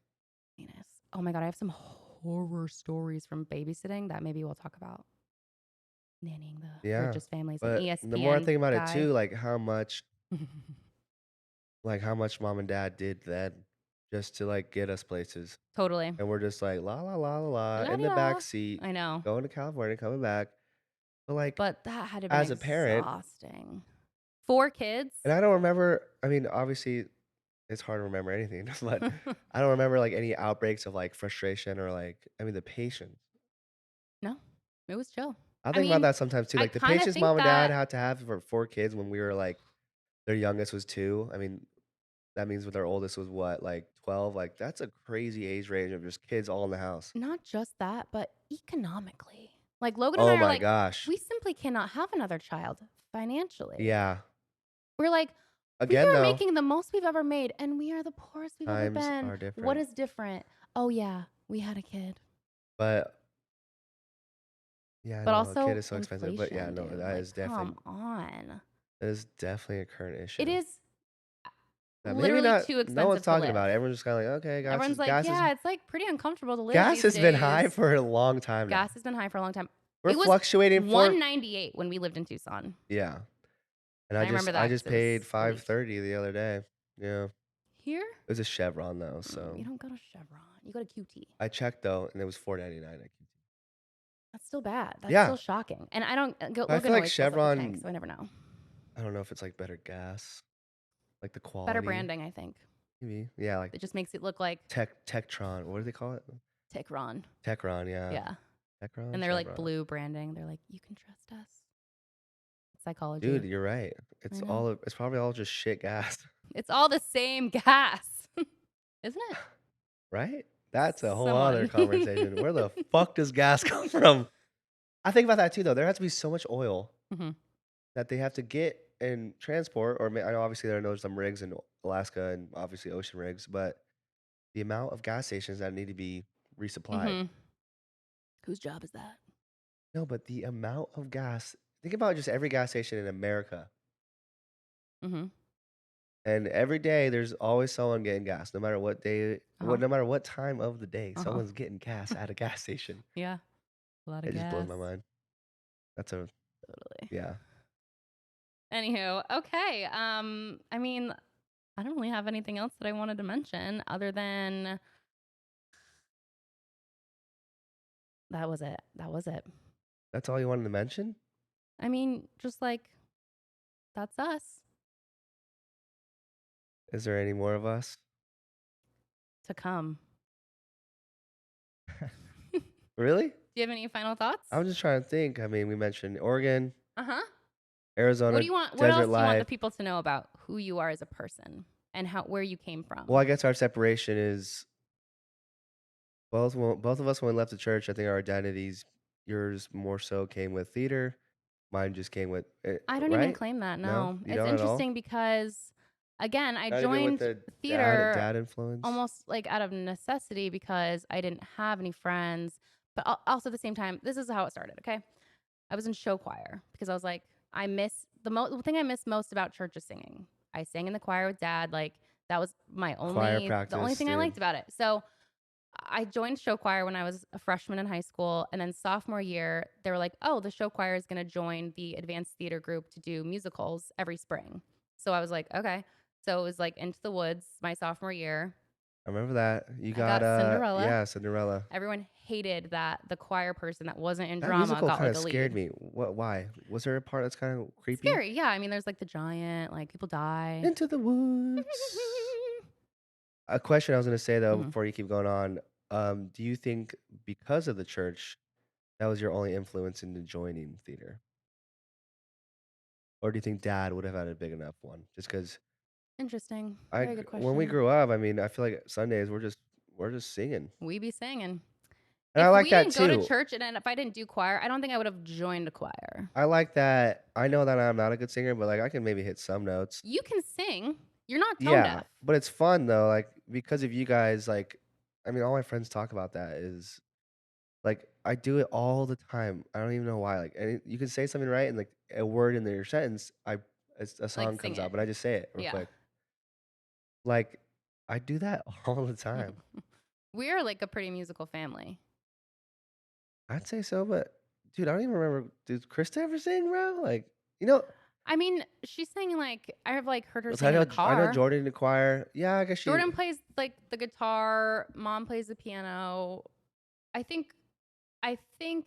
Venus. Oh my God, I have some horror stories from babysitting that maybe we'll talk about. Nannying the yeah. richest families, an But the more I ESPN think about it guy. too, like how much mom and dad did then just to like get us places. Totally. And we're just like la la la la la La in di the back da. seat, I know. going to California, coming back. But like But that had to have been as a parent, exhausting. 4 kids. and I don't remember, I mean, obviously it's hard to remember anything, but I don't remember like any outbreaks of like frustration or like, I mean, the patience. No, it was chill. I I think about mean, that sometimes too. I Like the kind of patience think mom and dad that had to have for 4 kids when we were like, their youngest was 2. I mean, that means with their oldest was what, like 12? Like that's a crazy age range of just kids all in the house. not just that, but economically. Like Logan and Oh I are my like, gosh. we simply cannot have another child financially. Yeah. We're like, we Again, are though, making the most we've ever made, and we are the poorest we've ever times been. are What different. is different? Oh, yeah, we had a kid. But yeah, I But know a kid also is so expensive. But yeah, inflation, no, dude. Like, come on. that is definitely a current It issue. is Maybe literally not. too No one's expensive to talking live. about it. Everyone's just kind of like, okay, Everyone's like, yeah, it's like pretty uncomfortable to live gas these has been high days. for a long time now. Gas has been high for a long time. We're It was fluctuating for 198 when we lived in Tucson. yeah. And I remember I that because just it was paid elite. 530 the other day. Yeah, it Here, was a Chevron though, so you don't go to Chevron. You go to QT. I checked though, and it was 499 at QT. That's still bad. That's Yeah, still shocking. And I don't. but I feel Logan like always fills up the tank, Chevron. so I never know. I don't know if it's like better gas, like the Better quality. branding, I think. Maybe yeah, like It just makes it look like Tektron. What do they call it? Techron. Techron. Yeah, Yeah. Techron. And they're like Chevron. blue branding. They're like, you can trust us. Dude, Psychology. you're right. I know. It's probably all just shit gas, It's all the same gas, isn't it? right? That's a whole other Someone. conversation. Where the fuck does gas come from? I think about that too, though. There has to be so much oil Mhm. that they have to get. in transport, or I know obviously there are some rigs in Alaska and obviously ocean rigs, but the amount of gas stations that need to be resupplied. Mhm. Whose job is that? No, but the amount of gas, think about just every gas station in America. Mhm. And every day there's always someone getting gas, no matter what day, Uh-huh. no matter what time of the day, Uh-huh. someone's getting gas at a gas station. Yeah. A lot of It just blows gas. my mind. That's a Totally. yeah. Anywho, okay. I mean, I don't really have anything else that I wanted to mention other than that was it. That was it. That's all you wanted to mention? I mean, just like that's us Is there any more of us? to come. Do Really? you have any final thoughts? I'm just trying to think. I mean, we mentioned Oregon, Uh-huh. What do Arizona, you want what desert else do you want the life. people to know about who you are as a person and how where you came Well, from? I guess our separation is both of us when we left the church. I think our identities, yours more so came with theater, mine just came with I don't even right? claim that, No, no. you It's don't at all. interesting because, again, I Not even with joined the theater dad influence. almost like out of necessity because I didn't have any friends. But also at the same time, this is how it started, okay? I was in show choir because I was like, I miss the thing I miss most about church is singing. I sang in the choir with dad. Like, that was Choir the only practice, thing I dude. liked about it. So I joined show choir when I was a freshman in high school. And then sophomore year, they were like, oh, the show choir is going to join the advanced theater group to do musicals every spring. So I was like, okay. So it was like Into the Woods my sophomore year. I remember that. You I got got Cinderella. yeah, Cinderella. Everyone hated that the choir person that wasn't in That drama musical got kind like of a scared lead. me. What why? Was there a part that's kind of creepy? Scary. Yeah. I mean, there's like the giant, like people die. Into the woods. A question I was going to say though Mhm. before you keep going on, do you think because of the church that was your only influence into joining theater? Or do you think dad would have had a big enough one? Just because Interesting. Very good when we question. grew up, I mean, I feel like Sundays we're just singing. We be singing. And I If like we that didn't go to too. church and then if I didn't do choir, I don't think I would have joined a choir. I like that. I know that I'm not a good singer, but like I can maybe hit some notes. You can sing. You're not tone Yeah, deaf. but it's fun though, like because of you guys, like I mean, all my friends talk about that is like I do it all the time. I don't even know why. Like, and you can say something right, and like a word in your sentence, a Like song sing comes up, it. and I just say it real Yeah. quick. Like, I do that all the time. We are like a pretty musical family. I'd say so, but dude, I don't even remember. Did Krista ever sing, bro? Like, you know, I mean, she's sang like I have like heard her 'cause sing in the I know car. Jordan in the choir. Yeah, I guess she. Jordan plays like the guitar, mom plays the piano. I think I think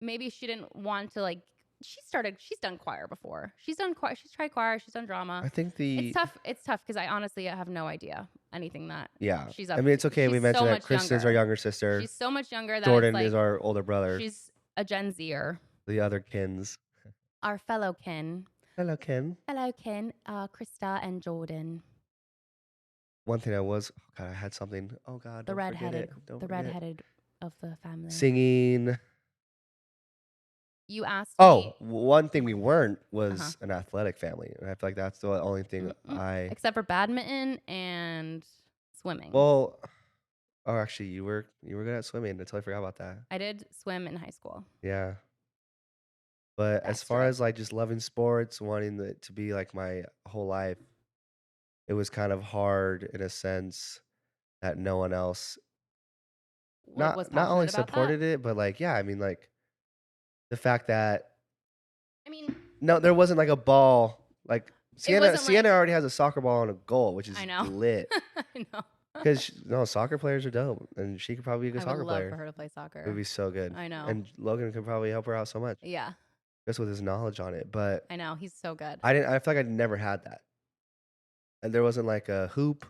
maybe she didn't want to like she's done choir before. She's tried choir, she's done drama. I think the It's tough because I honestly have no idea anything that yeah. she's I up mean, to. it's okay. She's We so mentioned that much Krista is our younger. younger sister. She's so much younger that it's Jordan is like our older brother. she's a Gen Zer. The other kins. Our fellow kin. Hello, kin. Fellow kin, Krista and Jordan. One thing I was, oh God, I had something. Oh God, don't forget it. Don't The forget. redheaded of the family. Singing. You asked Oh, me, one thing we weren't uh-huh. was an athletic family, and I feel like that's the only thing Mm-mm. I. Except for badminton and swimming. Well, oh, actually, you were good at swimming. I totally forgot about that. I did swim in high school. Yeah, but as far Backstroke. as like just loving sports, wanting it to be like my whole life, it was kind of hard in a sense that no one else Was not only passionate about that. supported it, but like yeah, I mean like the fact that I mean, no, there wasn't like a ball. Like it wasn't Sienna like already has a soccer ball and a goal, which I is know. lit. I know. Because no, soccer players are dope, and she could probably be a good I would soccer love for player. her to play It would soccer. be so good, I know. and Logan could probably help her out so much Yeah. just with his knowledge on it. But I know. He's so good. I didn't. I feel like I never had that, and there wasn't like a hoop.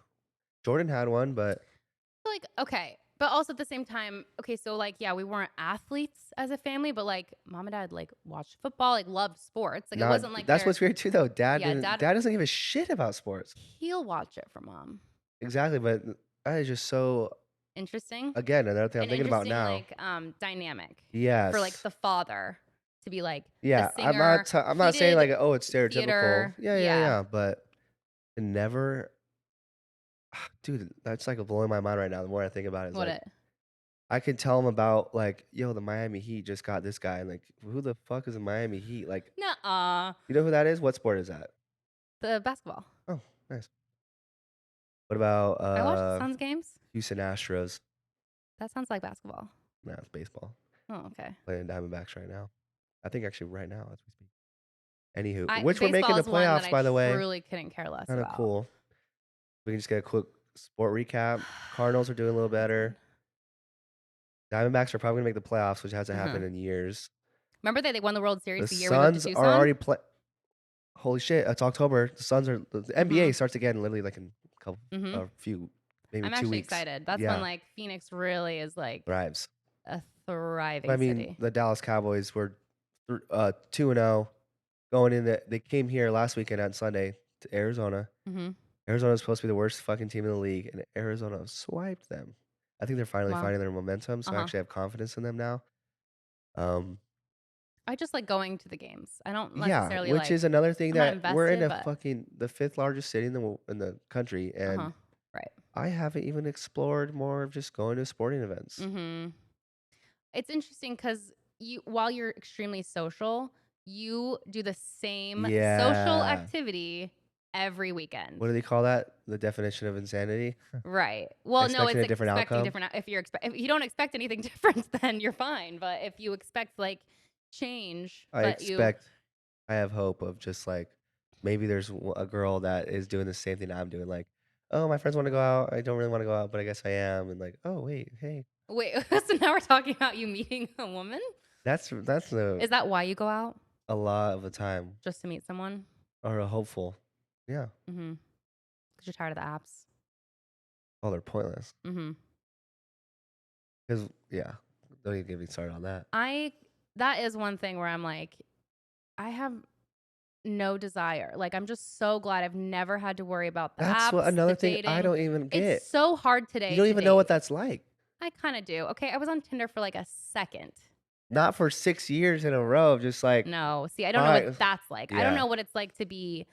Jordan had one, but Like, okay. But also at the same time, okay, so like, yeah, we weren't athletes as a family, but like mom and dad like watched football, like loved sports. Like it not. wasn't like That's they're what's weird too, though. yeah, dad Dad doesn't give a shit about sports. he'll watch it for mom. Exactly, but that is just so. Interesting. Again, another thing I'm An thinking about interesting now. like dynamic for like Yes, the father to be like a Yeah, singer. I'm He not saying did like, oh, it's stereotypical. theater. Yeah, yeah, Yeah. yeah, but it never dude, that's like blowing my mind right now. The more I think about it, it's What like it? I could tell him about like, yo, the Miami Heat just got this guy, and like, who the fuck is the Miami Heat? Like, Nuh-uh. you know who that is? What sport is that? The basketball. Oh, nice. What about I watched the Suns games. Houston Astros? That sounds like basketball. Nah, it's baseball. Oh, okay. Playing Diamondbacks right now. I think actually right now as we speak. Anywho, I which we're making baseball the is one that playoffs, I by the way. truly couldn't care less Kind of about. cool. We can just get a quick sport recap. Cardinals are doing a little That's better. Diamondbacks are probably gonna make the playoffs, which hasn't good. happened in years. Remember that they won the World Series The the year we lived in Suns are Tucson? already play. Holy shit! It's October. The Suns are the NBA Mhm. starts again literally like in a couple, Mhm. a few, maybe I'm 2 actually weeks. excited. That's when Yeah, like Phoenix really is like thrives. a But I thriving mean, city. the Dallas Cowboys were 2-0 going in. They came here last weekend on Sunday to Arizona. Mhm. Arizona's supposed to be the worst fucking team in the league, and Arizona swiped them. I think they're finally Wow. finding their momentum, so I Uh-huh. actually have confidence in them now. Um, I just like going to the games. I don't yeah, necessarily which like is another thing I'm not that we're in invested, a but fucking the fifth largest city in the country, uh-huh. and Right. I haven't even explored more of just going to sporting events. Mhm. It's interesting cuz while you're extremely social, you do the same social Yeah. activity every weekend. What do they call that? The definition of insanity? Right. Well, no, Expecting it's a different expecting outcome? different if you don't expect anything different, then you're fine. But if you expect like change, I but you expect I have hope of just like maybe there's a girl that is doing the same thing I'm doing. Like, oh, my friends want to go out. I don't really want to go out, but I guess I am. And like, oh wait, hey, wait, so now we're talking about you meeting a woman? that's Is that why you go out? a lot of the time Just to meet someone? or a hopeful. Yeah. Mhm. Cuz you're tired of the apps. Oh, they're pointless. Mhm. Because yeah, don't even get me started on that. I that is one thing where I'm like I have no desire. Like I'm just so glad I've never had to worry about the That's what apps, the another thing I dating. don't even It's get. so hard You today don't to even know what date. that's like. I kind of do. Okay, I was on Tinder for like a second. Not for 6 years in a row. Just like, No, see, I don't know what hi. that's like. I don't Yeah. know what it's like to be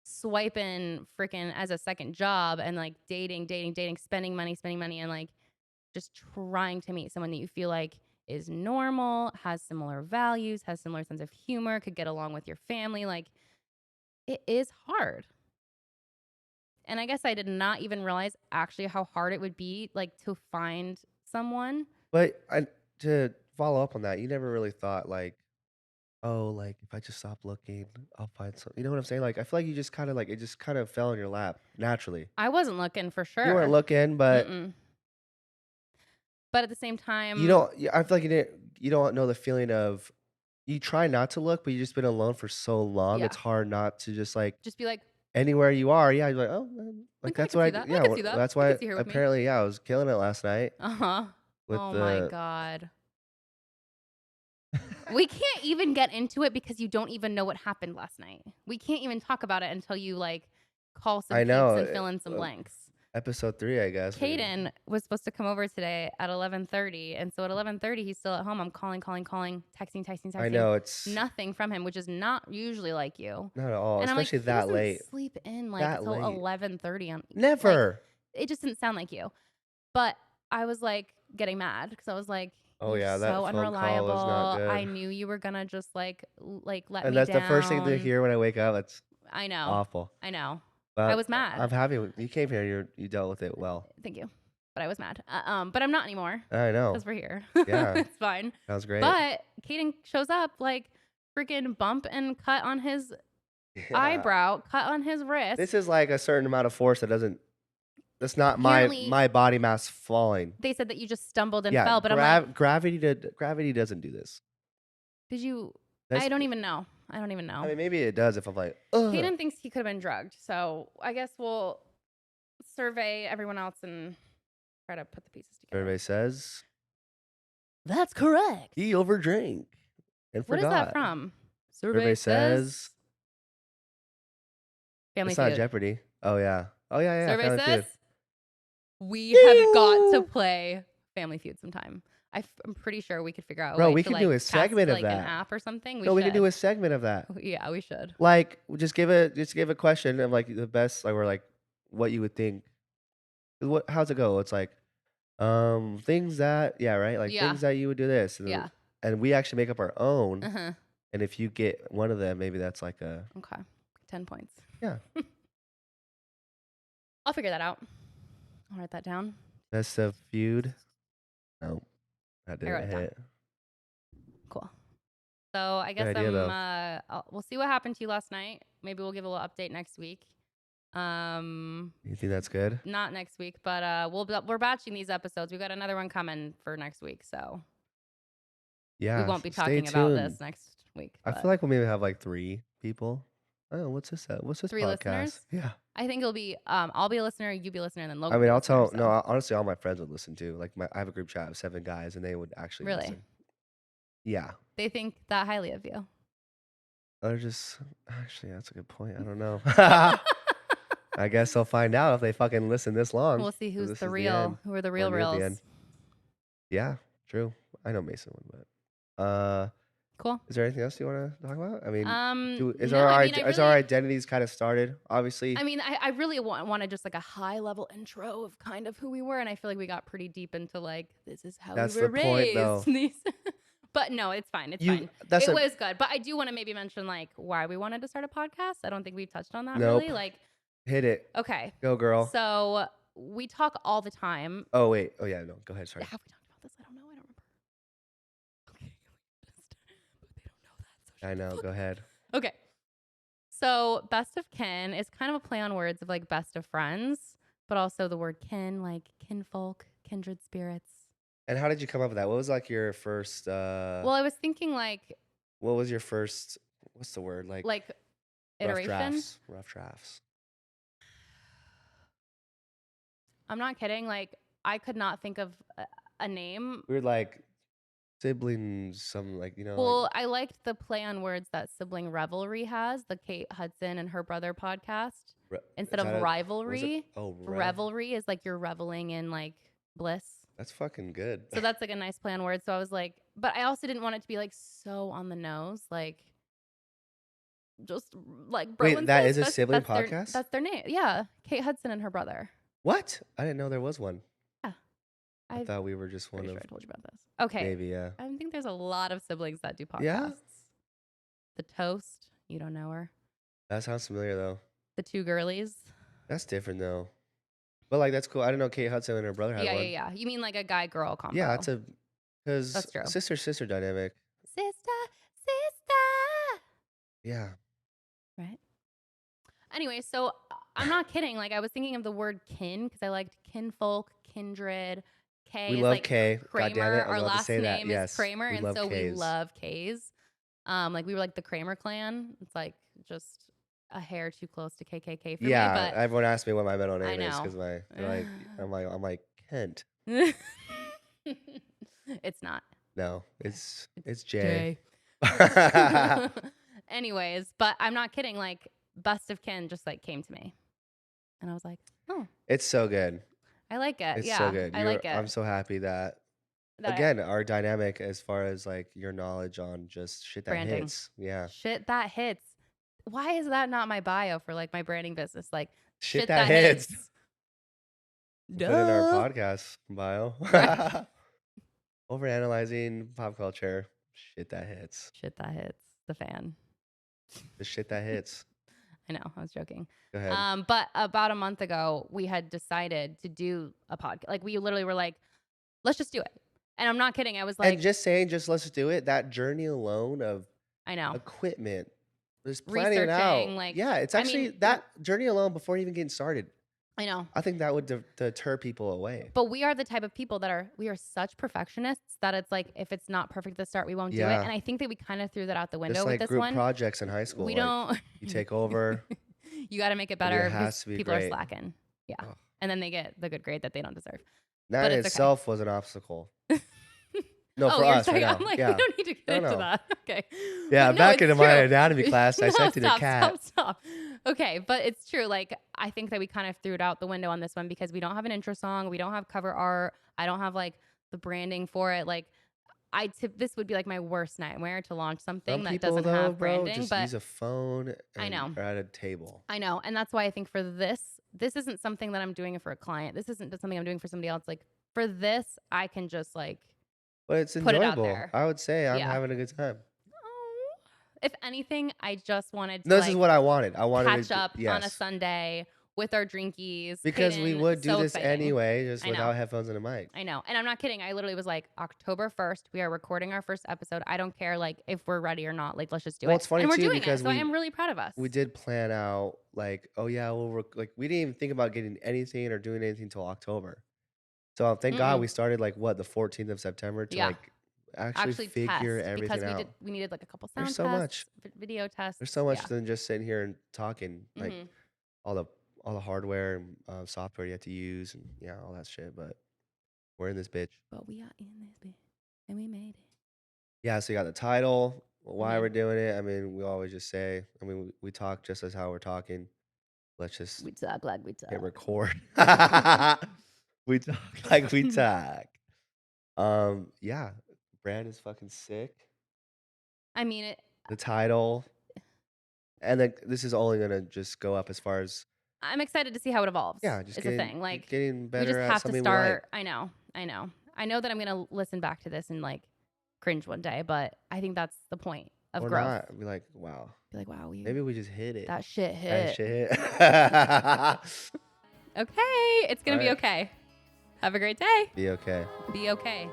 swiping freaking as a second job and like dating, spending money, and like just trying to meet someone that you feel like is normal, has similar values, has similar sense of humor, could get along with your family. Like it is hard. And I guess I did not even realize actually how hard it would be like to find someone. But to follow up on that, you never really thought like, oh, like if I just stop looking, I'll find some. You know what I'm saying? Like I feel like you just kind of like it just kind of fell in your lap naturally. I wasn't looking for You weren't sure. looking, but Mm-mm. But at the same you time, don't. I feel like you don't know the feeling of you try not to look, but you just been alone for so long. yeah, It's hard not to just like just be like, anywhere you are. Yeah, you're like, oh, man. Like okay, I that's could what see I. that. I Yeah, could see that. that's I why could see her with me. apparently, yeah, I was killing it last night Uh huh. with Oh my the. God. We can't even get into it because you don't even know what happened last night. We can't even talk about it until you like call some I peeps know. and fill in some blanks. Episode 3, I guess. Caden was supposed to come over today at 11:30, and so at 11:30 he's still at home. I'm calling, I texting, know it's nothing from him, which is not usually like you. not at all, And I'm like, especially he that doesn't late. sleep in like That till late. 11:30 on like Never. it just didn't sound like you. But I was like getting mad because I was like, Oh you're yeah, that so phone call was not unreliable. I good. knew you were gonna just like let And me that's the first thing to down. hear when I wake up. It's I know. awful. I know. I But was mad. I'm happy you came here. You dealt with it well. Thank you. But I was mad. But I'm not anymore I know. because we're here. Yeah, It's fine. sounds great. But Caden shows up like freaking bump and cut on his Yeah, eyebrow, cut on his this wrist. is like a certain amount of force that doesn't. That's not Apparently, my body mass falling. they said that you just stumbled and Yeah, fell. But I'm like, gravity doesn't do this. did you? That's. I don't even know. I don't even I know. mean, maybe it does if I'm like, ugh. Caden thinks he could have been drugged. So I guess we'll survey everyone else and try to put the pieces together. Survey says That's correct. he overdrank and What is that forgot. from? Survey says says Family it's not Feud. Jeopardy. Oh yeah. Oh yeah, yeah. Survey Family says Feud. we have got to play Family Feud sometime. I'm pretty sure we could figure out a Bro, way we to can do like a cast segment of like an that. app or something. We No, we can do should. a segment of that. Yeah, we should. Like, just give a question of like the best, like, or like what you would think. How's it go? It's like, things that, yeah, right, like Yeah. things that you would do this, Yeah. and we actually make up our own. Uh-huh. And if you get one of them, maybe that's like a Okay. 10 points. yeah, I'll figure that out. I'll write that down. best of feud. No, that I wrote didn't it down. hit. Cool. So I Good guess idea though. we'll see what happened to you last night. Maybe we'll give a little update next week. You think that's good? Not next week, but we're batching these episodes. We got another one coming for next week, so we Yeah, won't be stay talking about this tuned. next week. I But feel like we'll maybe have like 3 people. Oh, what's this? What's this 3 podcast? listeners. Yeah. I think it'll be I'll be a listener, you be a listener, and then I Logan will mean, be a I'll listener. tell. No, So honestly, all my friends would listen too. Like I have a group chat of 7 guys, and they would actually really, listen. Yeah. they think that highly of you. They're just actually that's a good point. I don't know. I guess they'll find out if they fucking listen this long. We'll see 'Cause who's this the is the real, end. who are the We're real near the reals. end. Yeah, true. I know Mason would, but Cool. is there anything else you want to talk about? I mean, is No, I mean, is our identities kind of started? Obviously, I mean, I really wanted just like a high level intro of kind of who we were, and I feel like we got pretty deep into like this is how that's we were the point, though. raised. These, but no, it's fine. It's fine. That's It a was good, but I do want to maybe mention like why we wanted to start a podcast. I don't think we've touched on that nope. really. Like, Hit it. okay, Go, girl. so we talk all the time. Oh wait. Oh yeah. No. Go ahead. Sorry. Have we talked about this? I don't know. I don't remember. Okay, but they don't know that. So I know. Go ahead. okay. So best of kin is kind of a play on words of like best of friends, but also the word kin, like kinfolk, kindred spirits. And how did you come up with that? What was like your first? Well, I was thinking like What was your first? What's the word? Like rough iteration. drafts. Rough drafts. I'm not kidding. Like I could not think of a name. We were like siblings. Some like Well, Like, I liked the play on words that Sibling Revelry has, the Kate Hudson and her brother podcast. Instead is of that rivalry, oh, revelry is like you're reveling in like bliss. That's fucking good. So that's like a nice play on words. So I was like, but I also didn't want it to be like so on the nose, like just like bro. Wait, and that sis. is a sibling podcast? That's their name. Yeah, Kate Hudson and her brother. What? I didn't know there was one. Yeah, I thought we were just one pretty of. sure I told you about this. Okay, Maybe yeah. I think there's a lot of siblings that do podcasts. Yeah? The Toast, you don't know her. That sounds familiar though. The Two Girlies. That's different though. But like that's cool. I didn't know Kate Hudson and her brother had one. Yeah. You mean like a guy girl combo? Yeah, that's because true. sister dynamic. sister. Yeah. Right. Anyway, so I'm not kidding. Like I was thinking of the word kin because I liked kinfolk, kindred. K We is love like K. God Kramer. damn it. I Our was about to last say that. name Yes. is Kramer, We and love so we Ks. love K's. Like we were like the Kramer clan. It's like just a hair too close to KKK for me. Yeah, But everyone asked me what my middle I name is know. because they're like I'm like Kent. It's not. No, it's Jay. Anyways, but I'm not kidding. Like best of kin just like came to me, and I was like, oh, It's so good. I like it. It's yeah, so good. I like it. I'm so happy that That I- again our dynamic as far as like your knowledge on just shit that Branding. hits. Yeah. Shit that hits. Why is that not my bio for like my branding business? Like Shit that hits. Duh. Put in our podcast bio. Right. Overanalyzing pop culture. Shit that hits. Shit that hits. The fan. The shit that hits. I know. I was joking. Go ahead. But about a month ago, we had decided to do a podcast. Like we literally were like, let's just do it. And I'm not kidding. I was like, and just let's do it. That journey alone of I know. equipment, just planning it out. Researching, like, yeah, it's I actually mean, that journey alone before even getting started. I know. I think that would deter people away. But we are the type of people that we are such perfectionists that it's like, if it's not perfect at the start, we won't do it. Yeah. And I think that we kind of threw that out the window Just with like this group one. projects in high school. We like, don't. You take over. You got to make it better it has because to be people are great. slacking. Yeah. Ugh. And then they get the good grade that they don't deserve. That But in it's okay. itself was an obstacle. No, Oh, for you're us sorry. right I'm now. like, Yeah. we don't need to get into no. that. Okay. Yeah, But no, back it's into my true. anatomy class, No, dissecting a stop, cat. Stop. Okay, but it's true. Like, I think that we kind of threw it out the window on this one because we don't have an intro song. We don't have cover art. I don't have like the branding for it. Like this would be like my worst nightmare to launch Some something that people doesn't though, have bro, branding, just but use a phone I and know. are at a table. I know. And that's why I think for this isn't something that I'm doing it for a client. This isn't something I'm doing for somebody else. Like for this, I can just like But it's put it out enjoyable. there. I would say I'm Yeah. having a good time. Oh. If anything, I just wanted to This is like what I wanted. I wanted catch to, up on a yes. Sunday with our drinkies. Because we Kadin, would do so this exciting. anyway, just I know. without headphones and a mic. I know. And I'm not kidding. I literally was like, October 1st, we are recording our first episode. I don't care like if we're ready or not. Like, let's just do Well, it. it's funny And we're too doing it. because So I am really proud of us. we did plan out like, oh yeah, like we didn't even think about getting anything or doing anything until October. So thank God we started like what, the 14th of September to like actually figure test everything because out. we needed like a couple There's sound so much. tests, video tests. There's so much Yeah. than just sitting here and talking. Like Mhm. all the hardware and software you have to use and yeah, all that shit. But we're in this bitch. But we are in this bitch and we made it. Yeah, so you got the title, why Mhm. we're doing it. I mean, we always just say, I mean, we talk just as how we're talking. Let's just We talk like we hit talk. record. We talk like we talk. Yeah, brand is fucking sick. I mean, The title, and then this is only gonna just go up as far as I'm excited to see how it evolves. yeah, just Is the thing. Like getting we better just at have to something we like. start. I know. I know that I'm gonna listen back to this and like cringe one day, but I think that's the point of Or growth. not. Be like, wow. Be like, wow, Maybe we just hit it. that shit That hit. shit. Okay, it's gonna be Alright. okay. Have a great day. Be okay. Be okay.